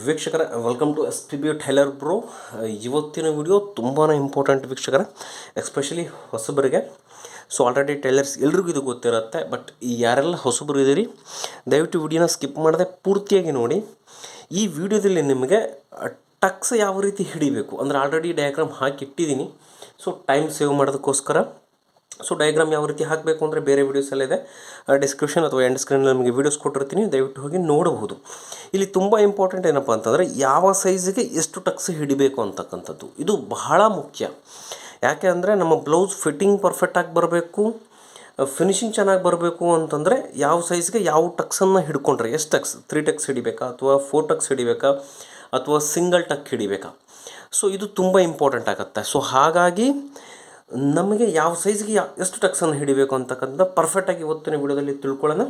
ವೀಕ್ಷಕರ welcome to S P B tailor bro. ಇವತ್ತಿನ video ತುಂಬಾ ಇಂಪಾರ್ಟೆಂಟ್ ವೀಕ್ಷಕರ, ಎಸ್ಪೆಷಲಿ ಹೊಸಬರಿಗೆ. ಸೊ ಆಲ್ರೆಡಿ ಟೈಲರ್ಸ್ ಎಲ್ರಿಗೂ ಇದು ಗೊತ್ತಿರುತ್ತೆ, ಬಟ್ ಯಾರೆಲ್ಲ ಹೊಸಬರು ಇದ್ದೀರಿ ದಯವಿಟ್ಟು ವಿಡಿಯೋನ ಸ್ಕಿಪ್ ಮಾಡದೆ ಪೂರ್ತಿಯಾಗಿ ನೋಡಿ. ಈ ವಿಡಿಯೋದಲ್ಲಿ ನಿಮಗೆ ಟಕ್ಸ್ ಯಾವ ರೀತಿ ಹಿಡಿಬೇಕು ಅಂದರೆ ಆಲ್ರೆಡಿ ಡಯಾಗ್ರಾಮ್ ಹಾಕಿಟ್ಟಿದ್ದೀನಿ. ಸೊ ಟೈಮ್ ಸೇವ್ ಮಾಡೋದಕ್ಕೋಸ್ಕರ ಸೊ ಡಯಾಗ್ರಾಮ್ ಯಾವ ರೀತಿ ಹಾಕಬೇಕು ಅಂದರೆ ಬೇರೆ ವೀಡಿಯೋಸ್ ಎಲ್ಲ ಇದೆ, ಡಿಸ್ಕ್ರಿಪ್ಷನ್ ಅಥವಾ ಎಂಡ್ ಸ್ಕ್ರೀನಲ್ಲಿ ನಿಮಗೆ ವೀಡಿಯೋಸ್ ಕೊಟ್ಟಿರ್ತೀನಿ, ದಯವಿಟ್ಟು ಹೋಗಿ ನೋಡಬಹುದು. ಇಲ್ಲಿ ತುಂಬ ಇಂಪಾರ್ಟೆಂಟ್ ಏನಪ್ಪ ಅಂತಂದರೆ ಯಾವ ಸೈಜಿಗೆ ಎಷ್ಟು ಟಕ್ಸ್ ಹಿಡಿಬೇಕು ಅಂತಕ್ಕಂಥದ್ದು, ಇದು ಬಹಳ ಮುಖ್ಯ. ಯಾಕೆ ಅಂದರೆ ನಮ್ಮ ಬ್ಲೌಸ್ ಫಿಟ್ಟಿಂಗ್ ಪರ್ಫೆಕ್ಟಾಗಿ ಬರಬೇಕು, ಫಿನಿಶಿಂಗ್ ಚೆನ್ನಾಗಿ ಬರಬೇಕು ಅಂತಂದರೆ ಯಾವ ಸೈಜ್ಗೆ ಯಾವ ಟಕ್ಸನ್ನು ಹಿಡ್ಕೊಂಡ್ರೆ, ಎಷ್ಟು ಟಕ್ಸ್ 3 ಟಕ್ಸ್ ಹಿಡಿಬೇಕಾ ಅಥವಾ 4 ಟಕ್ಸ್ ಹಿಡಿಬೇಕಾ ಅಥವಾ ಸಿಂಗಲ್ ಟಕ್ ಹಿಡಿಬೇಕಾ, ಸೊ ಇದು ತುಂಬ ಇಂಪಾರ್ಟೆಂಟ್ ಆಗುತ್ತೆ. ಸೊ ಹಾಗಾಗಿ ನಮಗೆ ಯಾವ ಸೈಜ್ಗೆ ಎಷ್ಟು ಟಕ್ಸನ್ನು ಹಿಡಿಬೇಕು ಅಂತಕ್ಕಂಥ ಪರ್ಫೆಕ್ಟಾಗಿ ಇವತ್ತಿನ ವಿಡಿಯೋದಲ್ಲಿ ತಿಳ್ಕೊಳ್ಳೋಣ.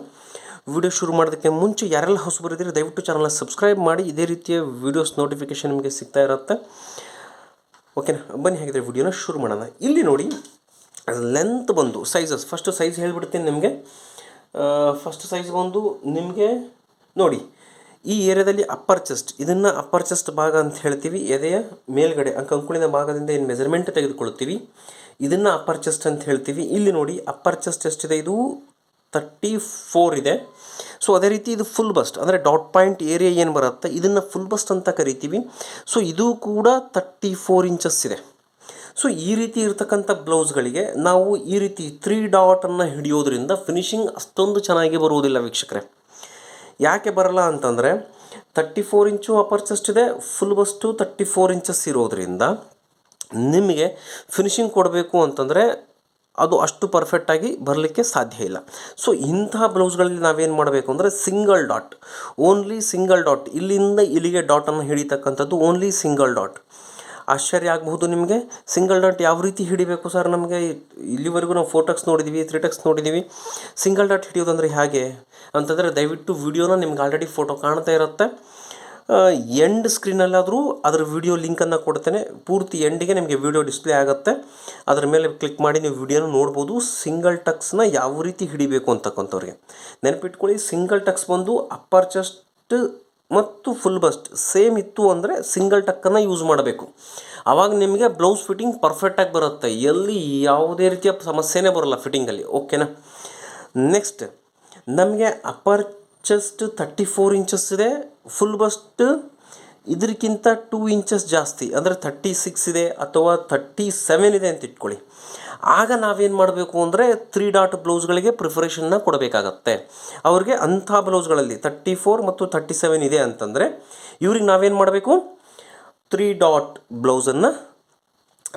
ವಿಡಿಯೋ ಶುರು ಮಾಡೋದಕ್ಕೆ ಮುಂಚೆ ಯಾರೆಲ್ಲ ಹೊಸಬರಿದ್ದೀರಿ ದಯವಿಟ್ಟು ಚಾನಲ್ನ ಸಬ್ಸ್ಕ್ರೈಬ್ ಮಾಡಿ, ಇದೇ ರೀತಿಯ ವೀಡಿಯೋಸ್ ನೋಟಿಫಿಕೇಷನ್ ನಿಮಗೆ ಸಿಗ್ತಾ ಇರುತ್ತೆ. ಓಕೆನಾ, ಬನ್ನಿ ಹಾಗಿದ್ರೆ ವಿಡಿಯೋನ ಶುರು ಮಾಡೋಣ. ಇಲ್ಲಿ ನೋಡಿ ಲೆಂತ್ ಬಂದು ಸೈಜಸ್, ಫಸ್ಟು ಸೈಜ್ ಹೇಳ್ಬಿಡ್ತೀನಿ ನಿಮಗೆ. ಫಸ್ಟ್ ಸೈಜ್ ಬಂದು ನಿಮಗೆ ನೋಡಿ, ಈ ಏರಿಯಾದಲ್ಲಿ ಅಪ್ಪರ್ ಚೆಸ್ಟ್, ಇದನ್ನು ಅಪ್ಪರ್ ಚೆಸ್ಟ್ ಭಾಗ ಅಂತ ಹೇಳ್ತೀವಿ. ಎದೆಯ ಮೇಲ್ಗಡೆ ಕಂಕುಳಿನ ಭಾಗದಿಂದ ಏನು ಮೆಜರ್ಮೆಂಟ್ ತೆಗೆದುಕೊಳ್ತೀವಿ ಇದನ್ನು ಅಪ್ಪರ್ ಚೆಸ್ಟ್ ಅಂತ ಹೇಳ್ತೀವಿ. ಇಲ್ಲಿ ನೋಡಿ ಅಪ್ಪರ್ ಚೆಸ್ಟ್ ಎಷ್ಟಿದೆ, ಇದು 34 ಇದೆ. ಸೊ ಅದೇ ರೀತಿ ಇದು ಫುಲ್ ಬಸ್ಟ್ ಅಂದರೆ ಡಾಟ್ ಪಾಯಿಂಟ್ ಏರಿಯಾ ಏನು ಬರುತ್ತೆ ಇದನ್ನು ಫುಲ್ ಬಸ್ಟ್ ಅಂತ ಕರಿತೀವಿ. ಸೊ ಇದು ಕೂಡ 34 ಇಂಚಸ್ ಇದೆ. ಸೊ ಈ ರೀತಿ ಇರ್ತಕ್ಕಂಥ ಬ್ಲೌಸ್ಗಳಿಗೆ ನಾವು ಈ ರೀತಿ 3 ಡಾಟನ್ನು ಹಿಡಿಯೋದ್ರಿಂದ ಫಿನಿಶಿಂಗ್ ಅಷ್ಟೊಂದು ಚೆನ್ನಾಗಿ ಬರುವುದಿಲ್ಲ ವೀಕ್ಷಕರೇ. ಯಾಕೆ ಬರಲ್ಲ ಅಂತಂದರೆ 34 ಇಂಚು ಅಪ್ಪರ್ ಚೆಸ್ಟ್ ಇದೆ, ಫುಲ್ ಬಸ್ಟು 34 ಇಂಚಸ್ ಇರೋದ್ರಿಂದ ನಿಮಗೆ ಫಿನಿಶಿಂಗ್ ಕೊಡಬೇಕು ಅಂತಂದರೆ ಅದು ಅಷ್ಟು ಪರ್ಫೆಕ್ಟಾಗಿ ಬರಲಿಕ್ಕೆ ಸಾಧ್ಯ ಇಲ್ಲ. ಸೊ ಇಂತಹ ಬ್ಲೌಸ್ಗಳಲ್ಲಿ ನಾವೇನು ಮಾಡಬೇಕು ಅಂದರೆ single dot, only single dot, ಇಲ್ಲಿಂದ ಇಲ್ಲಿಗೆ ಡಾಟನ್ನು ಹಿಡಿತಕ್ಕಂಥದ್ದು ಓನ್ಲಿ ಸಿಂಗಲ್ ಡಾಟ್. ಆಶ್ಚರ್ಯ ಆಗಬಹುದು ನಿಮಗೆ, ಸಿಂಗಲ್ ಡಾಟ್ ಯಾವ ರೀತಿ ಹಿಡಿಬೇಕು ಸರ್, ನಮಗೆ ಇಲ್ಲಿವರೆಗೂ ನಾವು 4 ಟಕ್ಸ್ ನೋಡಿದ್ದೀವಿ, 3 ಟಕ್ಸ್ ನೋಡಿದ್ದೀವಿ, ಸಿಂಗಲ್ ಡಾಟ್ ಹಿಡಿಯೋದಂದರೆ ಹೇಗೆ ಅಂತಂದರೆ ದಯವಿಟ್ಟು ವಿಡಿಯೋನ ನಿಮ್ಗೆ ಆಲ್ರೆಡಿ ಫೋಟೋ ಕಾಣ್ತಾ ಇರುತ್ತೆ, ಎಂಡ್ ಸ್ಕ್ರೀನಲ್ಲಾದರೂ ಅದರ ವಿಡಿಯೋ ಲಿಂಕನ್ನು ಕೊಡ್ತೇನೆ. ಪೂರ್ತಿ ಎಂಡಿಗೆ ನಿಮಗೆ ವಿಡಿಯೋ ಡಿಸ್ಪ್ಲೇ ಆಗುತ್ತೆ, ಅದರ ಮೇಲೆ ಕ್ಲಿಕ್ ಮಾಡಿ ನೀವು ವಿಡಿಯೋನ ನೋಡ್ಬೋದು. ಸಿಂಗಲ್ ಟಕ್ಸ್ನ ಯಾವ ರೀತಿ ಹಿಡಿಬೇಕು ಅಂತಕ್ಕಂಥವ್ರಿಗೆ ನೆನಪಿಟ್ಕೊಳ್ಳಿ. ಸಿಂಗಲ್ ಟಕ್ಸ್ ಬಂದು ಅಪ್ಪರ್ ಚೆಸ್ಟ್ ಮತ್ತು ಫುಲ್ ಬಸ್ಟ್ ಸೇಮ್ ಇತ್ತು ಅಂದರೆ ಸಿಂಗಲ್ ಟಕ್ಕನ್ನು ಯೂಸ್ ಮಾಡಬೇಕು. ಆವಾಗ ನಿಮಗೆ ಬ್ಲೌಸ್ ಫಿಟ್ಟಿಂಗ್ ಪರ್ಫೆಕ್ಟಾಗಿ ಬರುತ್ತೆ, ಎಲ್ಲಿ ಯಾವುದೇ ರೀತಿಯ ಸಮಸ್ಯೆನೇ ಬರೋಲ್ಲ ಫಿಟ್ಟಿಂಗಲ್ಲಿ. ಓಕೆನಾ, ನೆಕ್ಸ್ಟ್ ನಮಗೆ ಅಪ್ಪರ್ ಚೆಸ್ಟ್ 34 ಇಂಚಸ್ ಇದೆ, ಫುಲ್ ಬಸ್ಟ್ ಇದಕ್ಕಿಂತ 2 ಇಂಚಸ್ ಜಾಸ್ತಿ ಅಂದರೆ 36 ಇದೆ ಅಥವಾ 37 ಇದೆ ಅಂತ ಇಟ್ಕೊಳ್ಳಿ. ಆಗ ನಾವೇನು ಮಾಡಬೇಕು ಅಂದರೆ 3 ಡಾಟ್ ಬ್ಲೌಸ್ಗಳಿಗೆ ಪ್ರಿಫರೇಷನ್ನ ಕೊಡಬೇಕಾಗತ್ತೆ. ಅವ್ರಿಗೆ ಅಂಥ ಬ್ಲೌಸ್ಗಳಲ್ಲಿ 34 ಮತ್ತು 37 ಇದೆ ಅಂತಂದರೆ ಇವ್ರಿಗೆ ನಾವೇನು ಮಾಡಬೇಕು, 3 ಡಾಟ್ ಬ್ಲೌಸನ್ನು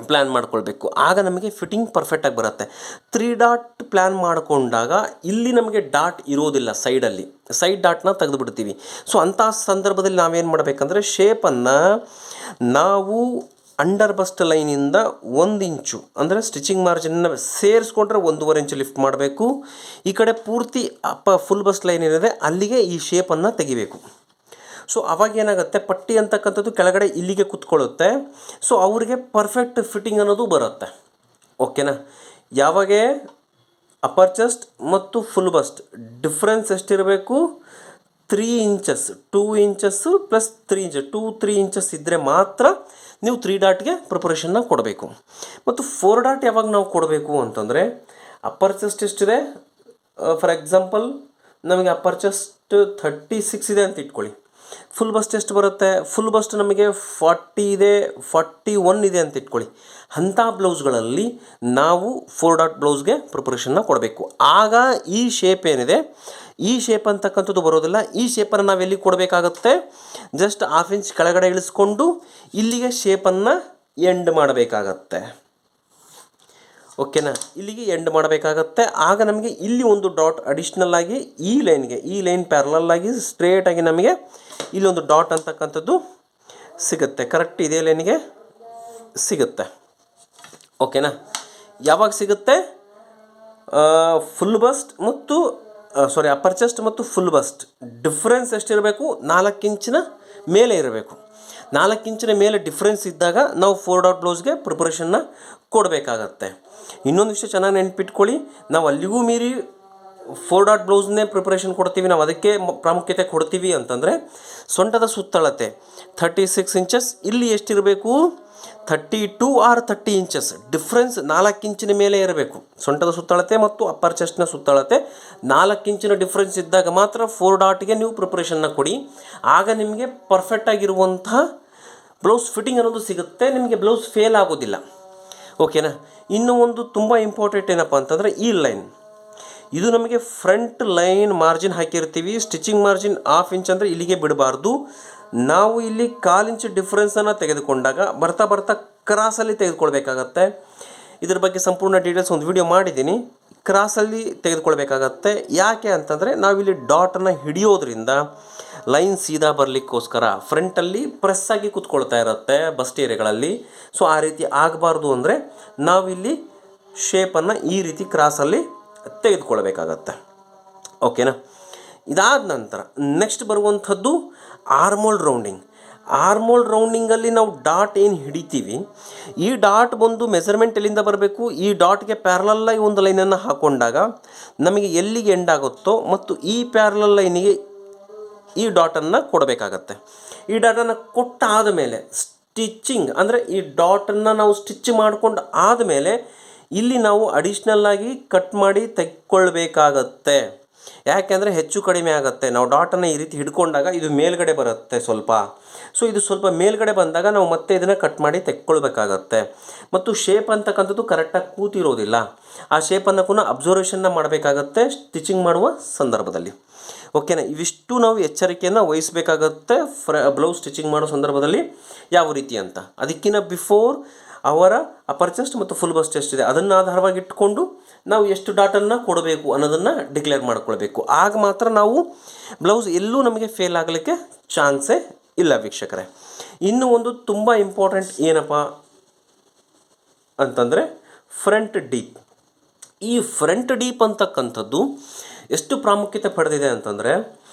ಪ್ಲ್ಯಾನ್ ಮಾಡ್ಕೊಳ್ಬೇಕು. ಆಗ ನಮಗೆ ಫಿಟ್ಟಿಂಗ್ ಪರ್ಫೆಕ್ಟಾಗಿ ಬರುತ್ತೆ. 3 ಡಾಟ್ ಪ್ಲ್ಯಾನ್ ಮಾಡಿಕೊಂಡಾಗ ಇಲ್ಲಿ ನಮಗೆ ಡಾಟ್ ಇರೋದಿಲ್ಲ, ಸೈಡಲ್ಲಿ ಸೈಡ್ ಡಾಟ್ನ ತೆಗೆದುಬಿಡ್ತೀವಿ. ಸೊ ಅಂಥ ಸಂದರ್ಭದಲ್ಲಿ ನಾವೇನು ಮಾಡಬೇಕಂದ್ರೆ ಶೇಪನ್ನು ನಾವು ಅಂಡರ್ ಬಸ್ಟ್ ಲೈನಿಂದ 1 ಇಂಚು ಅಂದರೆ ಸ್ಟಿಚಿಂಗ್ ಮಾರ್ಜಿನ್ನ ಸೇರಿಸ್ಕೊಂಡ್ರೆ 1.5 ಇಂಚು ಲಿಫ್ಟ್ ಮಾಡಬೇಕು. ಈ ಕಡೆ ಪೂರ್ತಿ ಫುಲ್ ಬಸ್ಟ್ ಲೈನ್ ಏನಿದೆ ಅಲ್ಲಿಗೆ ಈ ಶೇಪನ್ನು ತೆಗಿಬೇಕು. ಸೊ ಅವಾಗ ಏನಾಗುತ್ತೆ, ಪಟ್ಟಿ ಅಂತಕ್ಕಂಥದ್ದು ಕೆಳಗಡೆ ಇಲ್ಲಿಗೆ ಕೂತ್ಕೊಳ್ಳುತ್ತೆ. ಸೊ ಅವರಿಗೆ ಪರ್ಫೆಕ್ಟ್ ಫಿಟ್ಟಿಂಗ್ ಅನ್ನೋದು ಬರುತ್ತೆ. ಓಕೆನಾ, ಯಾವಾಗ ಅಪ್ಪರ್ ಚೆಸ್ಟ್ ಮತ್ತು ಫುಲ್ ಬಸ್ಟ್ ಡಿಫ್ರೆನ್ಸ್ ಎಷ್ಟಿರಬೇಕು, 3 inches, 2 inches plus 3 inches, 3 inches ಇದ್ದರೆ ಮಾತ್ರ ನೀವು 3 ಡಾಟ್ಗೆ ಪ್ರಿಪರೇಷನ್ನ ಕೊಡಬೇಕು. ಮತ್ತು 4 ಡಾಟ್ ಯಾವಾಗ ನಾವು ಕೊಡಬೇಕು ಅಂತಂದರೆ ಅಪ್ಪರ್ ಚೆಸ್ಟ್ ಎಷ್ಟಿದೆ, ಫಾರ್ ಎಕ್ಸಾಂಪಲ್ ನಮಗೆ ಅಪ್ಪರ್ ಚೆಸ್ಟ್ 36 ಇದೆ ಅಂತ ಇಟ್ಕೊಳ್ಳಿ, ಫುಲ್ ಬಸ್ಟ್ ಎಷ್ಟು ಬರುತ್ತೆ, ಫುಲ್ ಬಸ್ಟ್ ನಮಗೆ 40 ಇದೆ, 41 ಇದೆ ಅಂತ ಇಟ್ಕೊಳ್ಳಿ. ಅಂಥ ಬ್ಲೌಸ್ಗಳಲ್ಲಿ ನಾವು 4 ಡಾಟ್ ಬ್ಲೌಸ್ಗೆ ಪ್ರಿಪರೇಷನ್ನ ಕೊಡಬೇಕು. ಆಗ ಈ ಶೇಪ್ ಏನಿದೆ ಈ ಶೇಪ್ ಅಂತಕ್ಕಂಥದ್ದು ಬರೋದಿಲ್ಲ. ಈ ಶೇಪನ್ನು ನಾವೆಲ್ಲಿ ಕೊಡಬೇಕಾಗತ್ತೆ, ಜಸ್ಟ್ 1/2 ಇಂಚ್ ಕೆಳಗಡೆ ಇಳಿಸ್ಕೊಂಡು ಇಲ್ಲಿಗೆ ಶೇಪನ್ನು ಎಂಡ್ ಮಾಡಬೇಕಾಗತ್ತೆ. ಓಕೆನಾ, ಇಲ್ಲಿಗೆ ಎಂಡ್ ಮಾಡಬೇಕಾಗತ್ತೆ. ಆಗ ನಮಗೆ ಇಲ್ಲಿ ಒಂದು ಡಾಟ್ ಅಡಿಷ್ನಲ್ ಆಗಿ ಈ ಲೈನ್ ಪ್ಯಾರಲಲ್ ಆಗಿ ಸ್ಟ್ರೇಟಾಗಿ ನಮಗೆ ಇಲ್ಲೊಂದು ಡಾಟ್ ಅಂತಕ್ಕಂಥದ್ದು ಸಿಗುತ್ತೆ, ಕರೆಕ್ಟ್ ಇದೇ ಲೈನಿಗೆ ಸಿಗುತ್ತೆ. ಓಕೆನಾ, ಯಾವಾಗ ಸಿಗುತ್ತೆ, ಫುಲ್ ಬಸ್ಟ್ ಮತ್ತು ಅಪ್ಪರ್ ಚೆಸ್ಟ್ ಮತ್ತು ಫುಲ್ ಬಸ್ಟ್ ಡಿಫ್ರೆನ್ಸ್ ಎಷ್ಟಿರಬೇಕು, 4 ಇಂಚಿನ ಮೇಲೆ ಇರಬೇಕು. 4 ಇಂಚಿನ ಮೇಲೆ ಡಿಫ್ರೆನ್ಸ್ ಇದ್ದಾಗ ನಾವು 4 ಡಾಟ್ ಬ್ಲೌಸ್ಗೆ ಪ್ರಿಪರೇಷನ್ನ ಕೊಡಬೇಕಾಗತ್ತೆ. ಇನ್ನೊಂದು ವಿಷಯ ಚೆನ್ನಾಗಿ ನೆನ್ಪಿಟ್ಕೊಳ್ಳಿ, ನಾವು ಅಲ್ಲಿಗೂ ಮೀರಿ ಫೋರ್ ಡಾಟ್ ಬ್ಲೌಸ್ನೇ ಪ್ರಿಪ್ರೇಷನ್ ಕೊಡ್ತೀವಿ ನಾವು, ಅದಕ್ಕೆ ಪ್ರಾಮುಖ್ಯತೆ ಕೊಡ್ತೀವಿ ಅಂತಂದರೆ ಸೊಂಟದ ಸುತ್ತಳತೆ 36 ಇಂಚಸ್, ಇಲ್ಲಿ ಎಷ್ಟಿರಬೇಕು 32 ಆರ್ 30 ಇಂಚಸ್ ಡಿಫ್ರೆನ್ಸ್ 4 ಇಂಚಿನ ಮೇಲೆ ಇರಬೇಕು. ಸೊಂಟದ ಸುತ್ತಳತೆ ಮತ್ತು ಅಪ್ಪರ್ ಚೆಸ್ಟ್ನ ಸುತ್ತಳತೆ 4 ಇಂಚಿನ ಡಿಫ್ರೆನ್ಸ್ ಇದ್ದಾಗ ಮಾತ್ರ 4 ಡಾಟ್ಗೆ ನೀವು ಪ್ರಿಪ್ರೇಷನ್ನ ಕೊಡಿ. ಆಗ ನಿಮಗೆ ಪರ್ಫೆಕ್ಟಾಗಿರುವಂತಹ ಬ್ಲೌಸ್ ಫಿಟ್ಟಿಂಗ್ ಅನ್ನೋದು ಸಿಗುತ್ತೆ, ನಿಮಗೆ ಬ್ಲೌಸ್ ಫೇಲ್ ಆಗೋದಿಲ್ಲ. ಓಕೆನಾ. ಇನ್ನೂ ಒಂದು ತುಂಬ ಇಂಪಾರ್ಟೆಂಟ್ ಏನಪ್ಪ ಅಂತಂದರೆ ಈ ಲೈನ್, ಇದು ನಮಗೆ ಫ್ರಂಟ್ ಲೈನ್ ಮಾರ್ಜಿನ್ ಹಾಕಿರ್ತೀವಿ. ಸ್ಟಿಚಿಂಗ್ ಮಾರ್ಜಿನ್ 1/2 ಇಂಚ್ ಅಂದರೆ ಇಲ್ಲಿಗೆ ಬಿಡಬಾರ್ದು. ನಾವು ಇಲ್ಲಿ 1/4 ಇಂಚ್ ಡಿಫ್ರೆನ್ಸನ್ನು ತೆಗೆದುಕೊಂಡಾಗ ಬರ್ತಾ ಬರ್ತಾ ಕ್ರಾಸಲ್ಲಿ ತೆಗೆದುಕೊಳ್ಬೇಕಾಗತ್ತೆ. ಇದ್ರ ಬಗ್ಗೆ ಸಂಪೂರ್ಣ ಡೀಟೇಲ್ಸ್ ಒಂದು ವಿಡಿಯೋ ಮಾಡಿದ್ದೀನಿ. ಕ್ರಾಸಲ್ಲಿ ತೆಗೆದುಕೊಳ್ಬೇಕಾಗತ್ತೆ. ಯಾಕೆ ಅಂತಂದರೆ ನಾವಿಲ್ಲಿ ಡಾಟನ್ನು ಹಿಡಿಯೋದ್ರಿಂದ ಲೈನ್ ಸೀದಾ ಬರಲಿಕ್ಕೋಸ್ಕರ ಫ್ರಂಟಲ್ಲಿ ಪ್ರೆಸ್ ಆಗಿ ಕೂತ್ಕೊಳ್ತಾ ಇರುತ್ತೆ ಬಸ್ಟ್ ಏರಿಯಾಗಳಲ್ಲಿ. ಸೊ ಆ ರೀತಿ ಆಗಬಾರ್ದು ಅಂದರೆ ನಾವಿಲ್ಲಿ ಶೇಪನ್ನು ಈ ರೀತಿ ಕ್ರಾಸಲ್ಲಿ ತೆಗೆದುಕೊಳ್ಬೇಕಾಗತ್ತೆ. ಓಕೆನಾ. ಇದಾದ ನಂತರ ನೆಕ್ಸ್ಟ್ ಬರುವಂಥದ್ದು ಆರ್ಮೋಲ್ ರೌಂಡಿಂಗ್. ಆರ್ಮೋಲ್ ರೌಂಡಿಂಗಲ್ಲಿ ನಾವು ಡಾಟ್ ಏನು ಹಿಡಿತೀವಿ, ಈ ಡಾಟ್ ಬಂದು ಮೆಜರ್ಮೆಂಟ್ ಎಲ್ಲಿಂದ ಬರಬೇಕು, ಈ ಡಾಟ್ಗೆ ಪ್ಯಾರಲಲ್ಲಾಗಿ ಒಂದು ಲೈನನ್ನು ಹಾಕ್ಕೊಂಡಾಗ ನಮಗೆ ಎಲ್ಲಿಗೆ ಎಂಡ್ ಆಗುತ್ತೋ ಮತ್ತು ಈ ಪ್ಯಾರಲಲ್ ಲೈನಿಗೆ ಈ ಡಾಟನ್ನು ಕೊಡಬೇಕಾಗತ್ತೆ. ಈ ಡಾಟನ್ನು ಕೊಟ್ಟಾದ ಮೇಲೆ ಸ್ಟಿಚ್ಚಿಂಗ್ ಅಂದರೆ ಈ ಡಾಟನ್ನು ನಾವು ಸ್ಟಿಚ್ ಮಾಡ್ಕೊಂಡು ಆದಮೇಲೆ ಇಲ್ಲಿ ನಾವು ಅಡಿಷ್ನಲ್ಲಾಗಿ ಕಟ್ ಮಾಡಿ ತೆಕ್ಕೊಳ್ಬೇಕಾಗತ್ತೆ. ಯಾಕೆಂದರೆ ಹೆಚ್ಚು ಕಡಿಮೆ ಆಗುತ್ತೆ. ನಾವು ಡಾಟನ್ನು ಈ ರೀತಿ ಹಿಡ್ಕೊಂಡಾಗ ಇದು ಮೇಲ್ಗಡೆ ಬರುತ್ತೆ ಸ್ವಲ್ಪ. ಸೊ ಇದು ಸ್ವಲ್ಪ ಮೇಲ್ಗಡೆ ಬಂದಾಗ ನಾವು ಮತ್ತೆ ಇದನ್ನು ಕಟ್ ಮಾಡಿ ತೆಕ್ಕೊಳ್ಬೇಕಾಗತ್ತೆ. ಮತ್ತು ಶೇಪ್ ಅಂತಕ್ಕಂಥದ್ದು ಕರೆಕ್ಟಾಗಿ ಕೂತಿರೋದಿಲ್ಲ. ಆ ಶೇಪನ್ನು ಪುನಃ ಅಬ್ಸರ್ವೇಷನ್ನ ಮಾಡಬೇಕಾಗತ್ತೆ ಸ್ಟಿಚಿಂಗ್ ಮಾಡುವ ಸಂದರ್ಭದಲ್ಲಿ. ಓಕೆನಾ. ಇವಿಷ್ಟು ನಾವು ಎಚ್ಚರಿಕೆಯನ್ನು ವಹಿಸಬೇಕಾಗತ್ತೆ ಬ್ಲೌಸ್ ಸ್ಟಿಚಿಂಗ್ ಮಾಡೋ ಸಂದರ್ಭದಲ್ಲಿ. ಯಾವ ರೀತಿ ಅಂತ ಅದಕ್ಕಿಂತ ಬಿಫೋರ್ ಅವರ ಅಪ್ಪರ್ ಚೆಸ್ಟ್ ಮತ್ತು ಫುಲ್ ಬಸ್ಟ್ ಚೆಸ್ಟ್ ಇದೆ, ಅದನ್ನು ಆಧಾರವಾಗಿ ಇಟ್ಕೊಂಡು ನಾವು ಎಷ್ಟು ಡಾಟನ್ನು ಕೊಡಬೇಕು ಅನ್ನೋದನ್ನು ಡಿಕ್ಲೇರ್ ಮಾಡ್ಕೊಳ್ಬೇಕು. ಆಗ ಮಾತ್ರ ನಾವು ಬ್ಲೌಸ್ ಎಲ್ಲೂ ನಮಗೆ ಫೇಲ್ ಆಗಲಿಕ್ಕೆ ಚಾನ್ಸೇ ಇಲ್ಲ ವೀಕ್ಷಕರೇ. ಇನ್ನೂ ಒಂದು ತುಂಬ ಇಂಪಾರ್ಟೆಂಟ್ ಏನಪ್ಪ ಅಂತಂದರೆ ಫ್ರಂಟ್ ಡೀಪ್. ಈ ಫ್ರಂಟ್ ಡೀಪ್ ಅಂತಕ್ಕಂಥದ್ದು ಎಷ್ಟು ಪ್ರಾಮುಖ್ಯತೆ ಪಡೆದಿದೆ ಅಂತಂದರೆ,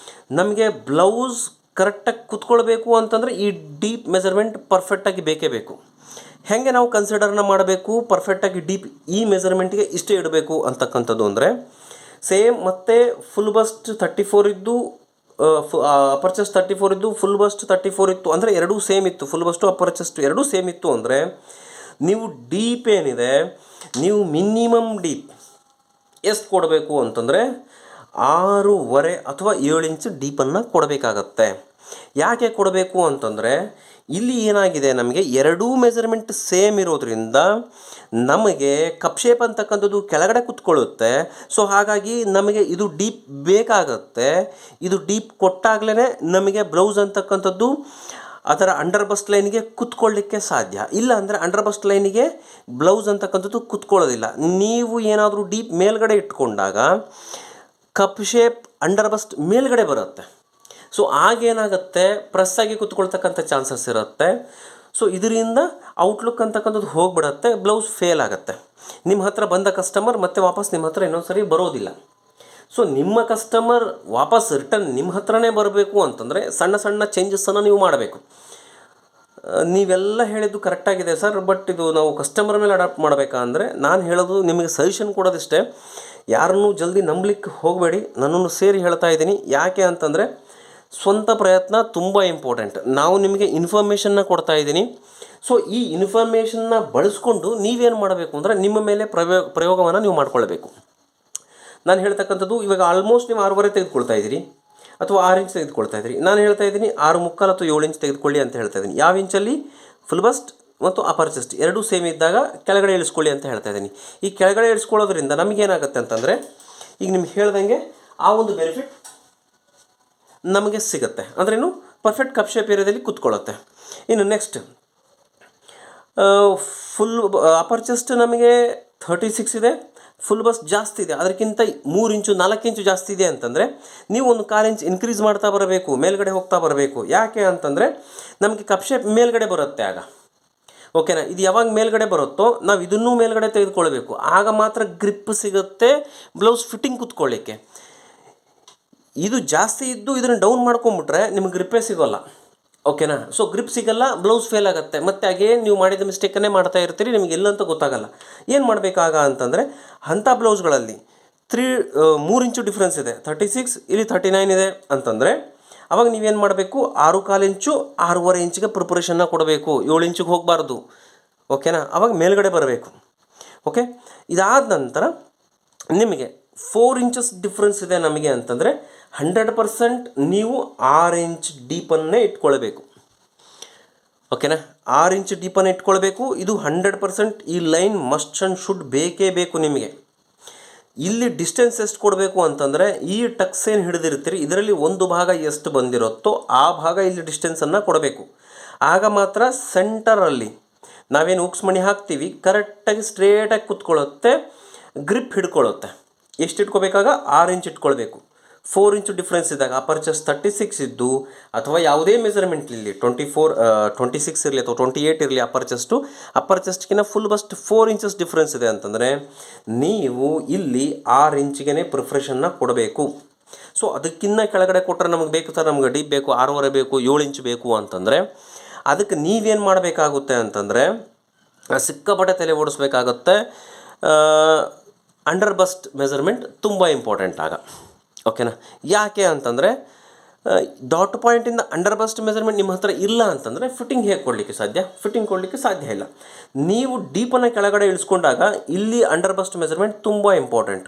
ನಮಗೆ ಬ್ಲೌಸ್ ಕರೆಕ್ಟಾಗಿ ಕೂತ್ಕೊಳ್ಬೇಕು ಅಂತಂದರೆ ಈ ಡೀಪ್ ಮೆಜರ್ಮೆಂಟ್ ಪರ್ಫೆಕ್ಟಾಗಿ ಬೇಕೇ ಬೇಕು. ಹೇಗೆ ನಾವು ಕನ್ಸಿಡರ್ನ ಮಾಡಬೇಕು ಪರ್ಫೆಕ್ಟಾಗಿ ಡೀಪ್ ಈ ಮೆಜರ್ಮೆಂಟಿಗೆ ಇಷ್ಟೇ ಇಡಬೇಕು ಅಂತಕ್ಕಂಥದ್ದು ಅಂದರೆ, ಸೇಮ್ ಮತ್ತು ಫುಲ್ ಬಸ್ಟ್ 34 ಇದ್ದು ಅಪ್ಪರ್ ಚೆಸ್ಟ್ 34 ಇದ್ದು ಫುಲ್ ಬಸ್ಟ್ 34 ಇತ್ತು ಅಂದರೆ ಎರಡೂ ಸೇಮ್ ಇತ್ತು, ಫುಲ್ ಬಸ್ಟು ಅಪ್ಪರ್ ಚೆಸ್ಟ್ ಎರಡೂ ಸೇಮ್ ಇತ್ತು ಅಂದರೆ ನೀವು ಡೀಪ್ ಏನಿದೆ ನೀವು ಮಿನಿಮಮ್ ಡೀಪ್ ಎಷ್ಟು ಕೊಡಬೇಕು ಅಂತಂದರೆ 6.5 ಅಥವಾ 7 ಇಂಚ್ ಡೀಪನ್ನು ಕೊಡಬೇಕಾಗತ್ತೆ. ಯಾಕೆ ಕೊಡಬೇಕು ಅಂತಂದರೆ ಇಲ್ಲಿ ಏನಾಗಿದೆ, ನಮಗೆ ಎರಡೂ ಮೆಜರ್ಮೆಂಟ್ ಸೇಮ್ ಇರೋದ್ರಿಂದ ನಮಗೆ ಕಪ್ ಶೇಪ್ ಅಂತಕ್ಕಂಥದ್ದು ಕೆಳಗಡೆ ಕೂತ್ಕೊಳ್ಳುತ್ತೆ. ಸೊ ಹಾಗಾಗಿ ನಮಗೆ ಇದು ಡೀಪ್ ಬೇಕಾಗತ್ತೆ. ಇದು ಡೀಪ್ ಕೊಟ್ಟಾಗಲೇ ನಮಗೆ ಬ್ಲೌಸ್ ಅಂತಕ್ಕಂಥದ್ದು ಅದರ ಅಂಡರ್ ಬಸ್ಟ್ ಲೈನಿಗೆ ಕುತ್ಕೊಳ್ಳಿಕ್ಕೆ ಸಾಧ್ಯ. ಇಲ್ಲ ಅಂದರೆ ಅಂಡರ್ ಬಸ್ಟ್ ಲೈನಿಗೆ ಬ್ಲೌಸ್ ಅಂತಕ್ಕಂಥದ್ದು ಕುತ್ಕೊಳ್ಳೋದಿಲ್ಲ. ನೀವು ಏನಾದರೂ ಡೀಪ್ ಮೇಲ್ಗಡೆ ಇಟ್ಕೊಂಡಾಗ ಕಪ್ ಶೇಪ್ ಅಂಡರ್ ಬಸ್ಟ್ ಮೇಲ್ಗಡೆ ಬರುತ್ತೆ. ಸೊ ಆಗೇನಾಗುತ್ತೆ, ಪ್ರೆಸ್ ಆಗಿ ಕುತ್ಕೊಳ್ತಕ್ಕಂಥ ಚಾನ್ಸಸ್ ಇರುತ್ತೆ. ಸೊ ಇದರಿಂದ ಔಟ್ಲುಕ್ ಅಂತಕ್ಕಂಥದ್ದು ಹೋಗಿಬಿಡತ್ತೆ, ಬ್ಲೌಸ್ ಫೇಲ್ ಆಗುತ್ತೆ. ನಿಮ್ಮ ಹತ್ರ ಬಂದ ಕಸ್ಟಮರ್ ಮತ್ತೆ ವಾಪಸ್ ನಿಮ್ಮ ಹತ್ರ ಇನ್ನೊಂದು ಸರಿ ಬರೋದಿಲ್ಲ. ಸೊ ನಿಮ್ಮ ಕಸ್ಟಮರ್ ವಾಪಸ್ ರಿಟರ್ನ್ ನಿಮ್ಮ ಹತ್ರನೇ ಬರಬೇಕು ಅಂತಂದರೆ ಸಣ್ಣ ಸಣ್ಣ ಚೇಂಜಸ್ಸನ್ನು ನೀವು ಮಾಡಬೇಕು. ನೀವೆಲ್ಲ ಹೇಳಿದ್ದು ಕರೆಕ್ಟಾಗಿದೆ ಸರ್, ಬಟ್ ಇದು ನಾವು ಕಸ್ಟಮರ್ ಮೇಲೆ ಅಡಾಪ್ಟ್ ಮಾಡಬೇಕಾ ಅಂದರೆ ನಾನು ಹೇಳೋದು ನಿಮಗೆ ಸಜೆಷನ್ ಕೊಡೋದಿಷ್ಟೇ. ಯಾರನ್ನೂ ಜಲ್ದಿ ನಂಬಲಿಕ್ಕೆ ಹೋಗಬೇಡಿ. ನನ್ನನ್ನು ಸೇರಿ ಹೇಳ್ತಾ ಇದ್ದೀನಿ. ಯಾಕೆ ಅಂತಂದರೆ ಸ್ವಂತ ಪ್ರಯತ್ನ ತುಂಬ ಇಂಪಾರ್ಟೆಂಟ್. ನಾವು ನಿಮಗೆ ಇನ್ಫಾರ್ಮೇಷನ್ನ ಕೊಡ್ತಾ ಇದ್ದೀನಿ. ಸೊ ಈ ಇನ್ಫಾರ್ಮೇಷನ್ನ ಬಳಸ್ಕೊಂಡು ನೀವೇನು ಮಾಡಬೇಕು ಅಂದರೆ ನಿಮ್ಮ ಮೇಲೆ ಪ್ರಯೋಗವನ್ನು ನೀವು ಮಾಡ್ಕೊಳ್ಬೇಕು. ನಾನು ಹೇಳ್ತಕ್ಕಂಥದ್ದು ಇವಾಗ ಆಲ್ಮೋಸ್ಟ್ ನೀವು 6.5 ತೆಗೆದುಕೊಳ್ತಾ ಇದ್ದೀರಿ ಅಥವಾ 6 ಇಂಚ್ ತೆಗೆದುಕೊಳ್ತಾ ಇದ್ದೀರಿ. ನಾನು ಹೇಳ್ತಾ ಇದ್ದೀನಿ 6.75 ಅಥವಾ 7 ಇಂಚ್ ತೆಗೆದುಕೊಳ್ಳಿ ಅಂತ ಹೇಳ್ತಾ ಇದ್ದೀನಿ. ಯಾವ ಇಂಚಲ್ಲಿ ಫುಲ್ ಬಸ್ಟ್ ಮತ್ತು ಅಪರ್ ಚೆಸ್ಟ್ ಎರಡೂ ಸೇಮ್ ಇದ್ದಾಗ ಕೆಳಗಡೆ ಇಳಿಸ್ಕೊಳ್ಳಿ ಅಂತ ಹೇಳ್ತಾ ಇದ್ದೀನಿ. ಈ ಕೆಳಗಡೆ ಇಳಿಸ್ಕೊಳ್ಳೋದ್ರಿಂದ ನಮಗೇನಾಗುತ್ತೆ ಅಂತಂದರೆ, ಈಗ ನಿಮ್ಗೆ ಹೇಳ್ದಂಗೆ ಆ ಒಂದು ಬೆನಿಫಿಟ್ ನಮಗೆ ಸಿಗುತ್ತೆ. ಅಂದ್ರೇನು, ಪರ್ಫೆಕ್ಟ್ ಕಪ್ ಶೇಪ್ ಏರಿಯಾದಲ್ಲಿ ಕೂತ್ಕೊಳ್ಳುತ್ತೆ. ಇನ್ನು ನೆಕ್ಸ್ಟ್ ಫುಲ್ ಅಪರ್ ಚೆಸ್ಟ್ ನಮಗೆ 36 ಇದೆ, ಫುಲ್ ಬಸ್ಟ್ ಜಾಸ್ತಿ ಇದೆ, ಅದಕ್ಕಿಂತ 3 ಇಂಚು 4 ಇಂಚು ಜಾಸ್ತಿ ಇದೆ ಅಂತಂದರೆ ನೀವು ಒಂದು 1/4 ಇಂಚ್ ಇನ್ಕ್ರೀಸ್ ಮಾಡ್ತಾ ಬರಬೇಕು, ಮೇಲ್ಗಡೆ ಹೋಗ್ತಾ ಬರಬೇಕು. ಯಾಕೆ ಅಂತಂದರೆ ನಮಗೆ ಕಪ್ ಶೇಪ್ ಮೇಲ್ಗಡೆ ಬರುತ್ತೆ ಆಗ. ಓಕೆನಾ. ಇದು ಯಾವಾಗ ಮೇಲ್ಗಡೆ ಬರುತ್ತೋ ನಾವು ಇದನ್ನೂ ಮೇಲ್ಗಡೆ ತೆಗೆದುಕೊಳ್ಬೇಕು. ಆಗ ಮಾತ್ರ ಗ್ರಿಪ್ ಸಿಗುತ್ತೆ ಬ್ಲೌಸ್ ಫಿಟ್ಟಿಂಗ್ ಕೂತ್ಕೊಳ್ಳಿಕ್ಕೆ. ಇದು ಜಾಸ್ತಿ ಇದ್ದು ಇದನ್ನು ಡೌನ್ ಮಾಡ್ಕೊಂಬಿಟ್ರೆ ನಿಮಗೆ ಗ್ರಿಪ್ಪೇ ಸಿಗೋಲ್ಲ. ಓಕೆನಾ. ಸೊ ಗ್ರಿಪ್ ಸಿಗಲ್ಲ, ಬ್ಲೌಸ್ ಫೇಲ್ ಆಗುತ್ತೆ. ಮತ್ತು ಅಗೇನ್ ನೀವು ಮಾಡಿದ ಮಿಸ್ಟೇಕನ್ನೇ ಮಾಡ್ತಾ ಇರ್ತೀರಿ, ನಿಮಗೆ ಎಲ್ಲಂತ ಗೊತ್ತಾಗಲ್ಲ. ಏನು ಮಾಡಬೇಕಾಗ ಅಂತಂದರೆ ಅಂಥ ಬ್ಲೌಸ್ಗಳಲ್ಲಿ 3 ಇಂಚು ಡಿಫ್ರೆನ್ಸ್ ಇದೆ, 36 ಇಲ್ಲಿ 39 ಇದೆ ಅಂತಂದರೆ ಅವಾಗ ನೀವೇನು ಮಾಡಬೇಕು, 6.25 ಇಂಚು 6.5 ಇಂಚಿಗೆ ಪ್ರಿಪರೇಷನ್ನ ಕೊಡಬೇಕು, 7 ಇಂಚಿಗೆ ಹೋಗಬಾರ್ದು. ಓಕೆನಾ? ಅವಾಗ ಮೇಲ್ಗಡೆ ಬರಬೇಕು. ಓಕೆ, ಇದಾದ ನಂತರ ನಿಮಗೆ 4 ಇಂಚಸ್ ಡಿಫ್ರೆನ್ಸ್ ಇದೆ ನಮಗೆ ಅಂತಂದರೆ 100% ನೀವು 6 ಇಂಚ್ ಡೀಪನ್ನೇ ಇಟ್ಕೊಳ್ಬೇಕು. ಓಕೆನಾ? 6 ಇಂಚ್ ಡೀಪನ್ನು ಇಟ್ಕೊಳ್ಬೇಕು. ಇದು 100% ಈ ಲೈನ್ ಮಸ್ಟ್ ಆ್ಯಂಡ್ ಶುಡ್ ಬೇಕೇ ಬೇಕು ನಿಮಗೆ. ಇಲ್ಲಿ ಡಿಸ್ಟೆನ್ಸ್ ಎಷ್ಟು ಕೊಡಬೇಕು ಅಂತಂದರೆ ಈ ಟಕ್ಸ್ ಏನು ಹಿಡಿದಿರ್ತೀರಿ ಇದರಲ್ಲಿ ಒಂದು ಭಾಗ ಎಷ್ಟು ಬಂದಿರುತ್ತೋ ಆ ಭಾಗ ಇಲ್ಲಿ ಡಿಸ್ಟೆನ್ಸನ್ನು ಕೊಡಬೇಕು. ಆಗ ಮಾತ್ರ ಸೆಂಟರಲ್ಲಿ ನಾವೇನು ಉಕ್ಸ್ ಮಣಿ ಹಾಕ್ತೀವಿ ಕರೆಕ್ಟಾಗಿ ಸ್ಟ್ರೇಟಾಗಿ ಕೂತ್ಕೊಳ್ಳುತ್ತೆ, ಗ್ರಿಪ್ ಹಿಡ್ಕೊಳ್ಳುತ್ತೆ. ಎಷ್ಟು ಇಟ್ಕೋಬೇಕಾಗ 6 ಇಂಚ್ ಇಟ್ಕೊಳ್ಬೇಕು. 4 ಇಂಚು ಡಿಫ್ರೆನ್ಸ್ ಇದ್ದಾಗ ಅಪರ್ಚಸ್ 36 ಇದ್ದು ಅಥವಾ ಯಾವುದೇ ಮೆಜರ್ಮೆಂಟ್ ಇರಲಿ 26 ಇರಲಿ ಅಥವಾ 28 ಇರಲಿ ಅಪ್ಪರ್ ಚೆಸ್ಟ್ಗಿನ ಫುಲ್ ಬಸ್ಟ್ 4 ಇಂಚಸ್ ಡಿಫ್ರೆನ್ಸ್ ಇದೆ ಅಂತಂದರೆ ನೀವು ಇಲ್ಲಿ 6 ಇಂಚಿಗೆ ಪ್ರಿಫರೇಷನ್ನ ಕೊಡಬೇಕು. ಸೊ ಅದಕ್ಕಿಂತ ಕೆಳಗಡೆ ಕೊಟ್ಟರೆ ನಮಗೆ ಬೇಕು ಸರ್, ನಮ್ಗೆ ಡೀಪ್ ಬೇಕು, 6.5 ಬೇಕು, 7 ಇಂಚ್ ಬೇಕು ಅಂತಂದರೆ ಅದಕ್ಕೆ ನೀವೇನು ಮಾಡಬೇಕಾಗುತ್ತೆ ಅಂತಂದರೆ ಸಿಕ್ಕಾಪಟ್ಟೆ ತಲೆ ಓಡಿಸ್ಬೇಕಾಗತ್ತೆ. ಅಂಡರ್ ಬಸ್ಟ್ ಮೆಜರ್ಮೆಂಟ್ ತುಂಬ ಇಂಪಾರ್ಟೆಂಟ್ ಆಗ. ಓಕೆನಾ? ಯಾಕೆ ಅಂತಂದರೆ ಡಾಟ್ ಪಾಯಿಂಟಿಂದ ಅಂಡರ್ ಬಸ್ಟ್ ಮೆಜರ್ಮೆಂಟ್ ನಿಮ್ಮ ಹತ್ರ ಇಲ್ಲ ಅಂತಂದರೆ ಫಿಟ್ಟಿಂಗ್ ಹೇಗೆ ಕೊಡಲಿಕ್ಕೆ ಸಾಧ್ಯ? ಫಿಟ್ಟಿಂಗ್ ಕೊಡಲಿಕ್ಕೆ ಸಾಧ್ಯ ಇಲ್ಲ. ನೀವು ಡೀಪನ್ನು ಕೆಳಗಡೆ ಇಳಿಸ್ಕೊಂಡಾಗ ಇಲ್ಲಿ ಅಂಡರ್ ಬಸ್ಟ್ ಮೆಜರ್ಮೆಂಟ್ ತುಂಬ ಇಂಪಾರ್ಟೆಂಟ್.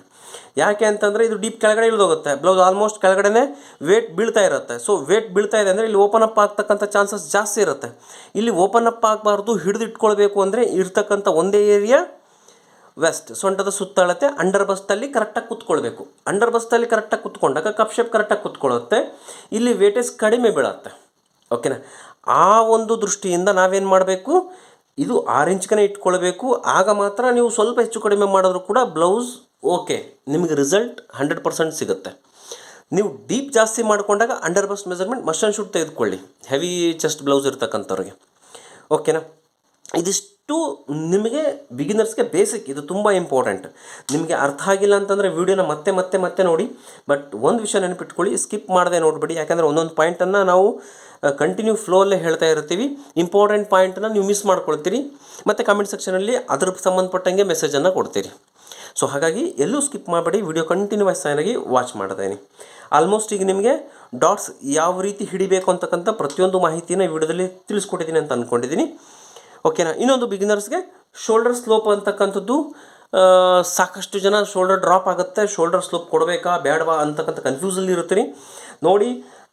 ಯಾಕೆ ಅಂತಂದರೆ ಇದು ಡೀಪ್ ಕೆಳಗಡೆ ಇಳಿದೋಗುತ್ತೆ, ಬ್ಲೌಸ್ ಆಲ್ಮೋಸ್ಟ್ ಕೆಳಗಡೆ ವೇಟ್ ಬೀಳ್ತಾ ಇರುತ್ತೆ. ಸೊ ವೇಟ್ ಬೀಳ್ತಾ ಇದೆ ಅಂದರೆ ಇಲ್ಲಿ ಓಪನ್ ಅಪ್ ಆಗ್ತಕ್ಕಂಥ ಚಾನ್ಸಸ್ ಜಾಸ್ತಿ ಇರುತ್ತೆ. ಇಲ್ಲಿ ಓಪನ್ ಅಪ್ ಆಗಬಾರ್ದು, ಹಿಡಿದು ಇಟ್ಕೊಳ್ಬೇಕು ಅಂದರೆ ಇರ್ತಕ್ಕಂಥ ಒಂದೇ ಏರಿಯಾ ವೆಸ್ಟ್, ಸೊಂಟದ ಸುತ್ತಳತೆ ಅಂಡರ್ ಬಸ್ಟಲ್ಲಿ ಕರೆಕ್ಟಾಗಿ ಕೂತ್ಕೊಳ್ಬೇಕು. ಅಂಡರ್ ಬಸ್ಟಲ್ಲಿ ಕರೆಕ್ಟಾಗಿ ಕೂತ್ಕೊಂಡಾಗ ಕಪ್ ಶೇಪ್ ಕರೆಕ್ಟಾಗಿ ಕೂತ್ಕೊಳ್ಳುತ್ತೆ, ಇಲ್ಲಿ ವೇಟೇಜ್ ಕಡಿಮೆ ಬೀಳುತ್ತೆ. ಓಕೆನಾ? ಆ ಒಂದು ದೃಷ್ಟಿಯಿಂದ ನಾವೇನು ಮಾಡಬೇಕು, ಇದು 6 ಇಂಚ್ಗೆ ಇಟ್ಕೊಳ್ಬೇಕು. ಆಗ ಮಾತ್ರ ನೀವು ಸ್ವಲ್ಪ ಹೆಚ್ಚು ಕಡಿಮೆ ಮಾಡಿದ್ರು ಕೂಡ ಬ್ಲೌಸ್ ಓಕೆ, ನಿಮಗೆ ರಿಸಲ್ಟ್ 100% ಸಿಗುತ್ತೆ. ನೀವು ಡೀಪ್ ಜಾಸ್ತಿ ಮಾಡಿಕೊಂಡಾಗ under bust measurement must and should ತೆಗೆದುಕೊಳ್ಳಿ, ಹೆವಿ ಚೆಸ್ಟ್ ಬ್ಲೌಸ್ ಇರ್ತಕ್ಕಂಥವ್ರಿಗೆ. ಓಕೆನಾ? ಇದಿಷ್ಟು ನಿಮಗೆ ಬಿಗಿನರ್ಸ್ಗೆ ಬೇಸಿಕ್, ಇದು ತುಂಬ ಇಂಪಾರ್ಟೆಂಟ್. ನಿಮಗೆ ಅರ್ಥ ಆಗಿಲ್ಲ ಅಂತಂದರೆ ವೀಡಿಯೋನ ಮತ್ತೆ ನೋಡಿ. ಬಟ್ ಒಂದು ವಿಷಯ ನೆನಪಿಟ್ಕೊಳ್ಳಿ, ಸ್ಕಿಪ್ ಮಾಡದೆ ನೋಡಬೇಡಿ. ಯಾಕಂದರೆ ಒಂದೊಂದು ಪಾಯಿಂಟನ್ನು ನಾವು ಕಂಟಿನ್ಯೂ ಫ್ಲೋಲ್ಲೇ ಹೇಳ್ತಾ ಇರ್ತೀವಿ. ಇಂಪಾರ್ಟೆಂಟ್ ಪಾಯಿಂಟನ್ನು ನೀವು ಮಿಸ್ ಮಾಡ್ಕೊಳ್ತೀರಿ ಮತ್ತು ಕಮೆಂಟ್ ಸೆಕ್ಷನಲ್ಲಿ ಅದ್ರ ಸಂಬಂಧಪಟ್ಟಂಗೆ ಮೆಸೇಜನ್ನು ಕೊಡ್ತೀರಿ. ಸೊ ಹಾಗಾಗಿ ಎಲ್ಲೂ ಸ್ಕಿಪ್ ಮಾಡಬೇಡಿ, ವಿಡಿಯೋ ಕಂಟಿನ್ಯೂಸ್ ಆಗಿ ವಾಚ್ ಮಾಡ್ತಾಯಿನಿ. ಆಲ್ಮೋಸ್ಟ್ ಈಗ ನಿಮಗೆ ಡಾಟ್ಸ್ ಯಾವ ರೀತಿ ಹಿಡಿಬೇಕು ಅಂತಕ್ಕಂಥ ಪ್ರತಿಯೊಂದು ಮಾಹಿತಿನ ಈ ವಿಡಿಯೋದಲ್ಲಿ ತಿಳಿಸ್ಕೊಟ್ಟಿದ್ದೀನಿ ಅಂತ ಅಂದ್ಕೊಂಡಿದ್ದೀನಿ. ಓಕೆನಾ? ಇನ್ನೊಂದು ಬಿಗಿನರ್ಸ್ಗೆ ಶೋಲ್ಡರ್ ಸ್ಲೋಪ್ ಅಂತಕ್ಕಂಥದ್ದು ಸಾಕಷ್ಟು ಜನ ಶೋಲ್ಡರ್ ಡ್ರಾಪ್ ಆಗುತ್ತೆ, ಶೋಲ್ಡರ್ ಸ್ಲೋಪ್ ಕೊಡಬೇಕಾ ಬೇಡವಾ ಅಂತಕ್ಕಂಥ ಕನ್ಫ್ಯೂಸಲ್ಲಿ ಇರ್ತೀರಿ. ನೋಡಿ,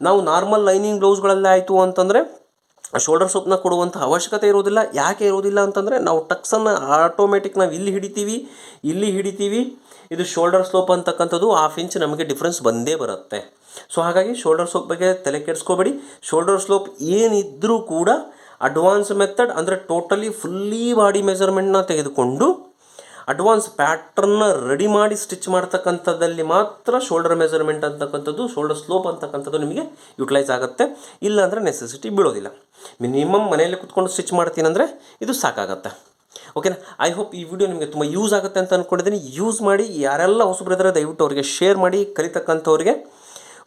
ನಾವು ನಾರ್ಮಲ್ ಲೈನಿಂಗ್ ಬ್ಲೌಸ್ಗಳಲ್ಲೇ ಆಯಿತು ಅಂತಂದರೆ ಶೋಲ್ಡರ್ ಸ್ಲೋಪ್ನ ಕೊಡುವಂಥ ಅವಶ್ಯಕತೆ ಇರೋದಿಲ್ಲ. ಯಾಕೆ ಇರೋದಿಲ್ಲ ಅಂತಂದರೆ ನಾವು ಟಕ್ಸನ್ನು ಆಟೋಮೆಟಿಕ್ ನಾವು ಇಲ್ಲಿ ಹಿಡಿತೀವಿ. ಇದು ಶೋಲ್ಡರ್ ಸ್ಲೋಪ್ ಅಂತಕ್ಕಂಥದ್ದು 1/2 ಇಂಚ್ ನಮಗೆ ಡಿಫ್ರೆನ್ಸ್ ಬಂದೇ ಬರುತ್ತೆ. ಸೊ ಹಾಗಾಗಿ ಶೋಲ್ಡರ್ ಸ್ಲೋಪ್ ಬಗ್ಗೆ ತಲೆ ಕೆಡಿಸ್ಕೋಬೇಡಿ. ಶೋಲ್ಡರ್ ಸ್ಲೋಪ್ ಏನಿದ್ದರೂ ಕೂಡ ಅಡ್ವಾನ್ಸ್ ಮೆಥಡ್ ಅಂದರೆ ಟೋಟಲಿ ಫುಲ್ಲಿ ಬಾಡಿ ಮೆಜರ್ಮೆಂಟ್ನ ತೆಗೆದುಕೊಂಡು ಅಡ್ವಾನ್ಸ್ ಪ್ಯಾಟ್ರನ್ನ ರೆಡಿ ಮಾಡಿ ಸ್ಟಿಚ್ ಮಾಡ್ತಕ್ಕಂಥದ್ದಲ್ಲಿ ಮಾತ್ರ ಶೋಲ್ಡರ್ ಮೆಜರ್ಮೆಂಟ್ ಅಂತಕ್ಕಂಥದ್ದು, ಶೋಲ್ಡರ್ ಸ್ಲೋಪ್ ಅಂತಕ್ಕಂಥದ್ದು ನಿಮಗೆ ಯುಟಿಲೈಸ್ ಆಗುತ್ತೆ. ಇಲ್ಲಾಂದರೆ ನೆಸೆಸಿಟಿ ಬೀಳೋದಿಲ್ಲ. ಮಿನಿಮಮ್ ಮನೆಯಲ್ಲಿ ಕುತ್ಕೊಂಡು ಸ್ಟಿಚ್ ಮಾಡ್ತೀನಂದರೆ ಇದು ಸಾಕಾಗತ್ತೆ. ಓಕೆನಾ? ಐ ಹೋಪ್ ಈ ವಿಡಿಯೋ ನಿಮಗೆ ತುಂಬ ಯೂಸ್ ಆಗುತ್ತೆ ಅಂತ ಅಂದ್ಕೊಂಡಿದ್ದೀನಿ. ಯೂಸ್ ಮಾಡಿ, ಯಾರೆಲ್ಲ ಹೊಸಬ್ರಿದ್ದಾರೆ ದಯವಿಟ್ಟು ಅವರಿಗೆ ಶೇರ್ ಮಾಡಿ, ಕಲಿತಕ್ಕಂಥವ್ರಿಗೆ.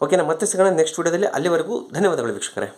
ಓಕೆನಾ? ಮತ್ತೆ ಸಿಗೋಣ ನೆಕ್ಸ್ಟ್ ವಿಡಿಯೋದಲ್ಲಿ. ಅಲ್ಲಿವರೆಗೂ ಧನ್ಯವಾದಗಳು ವೀಕ್ಷಕರೇ.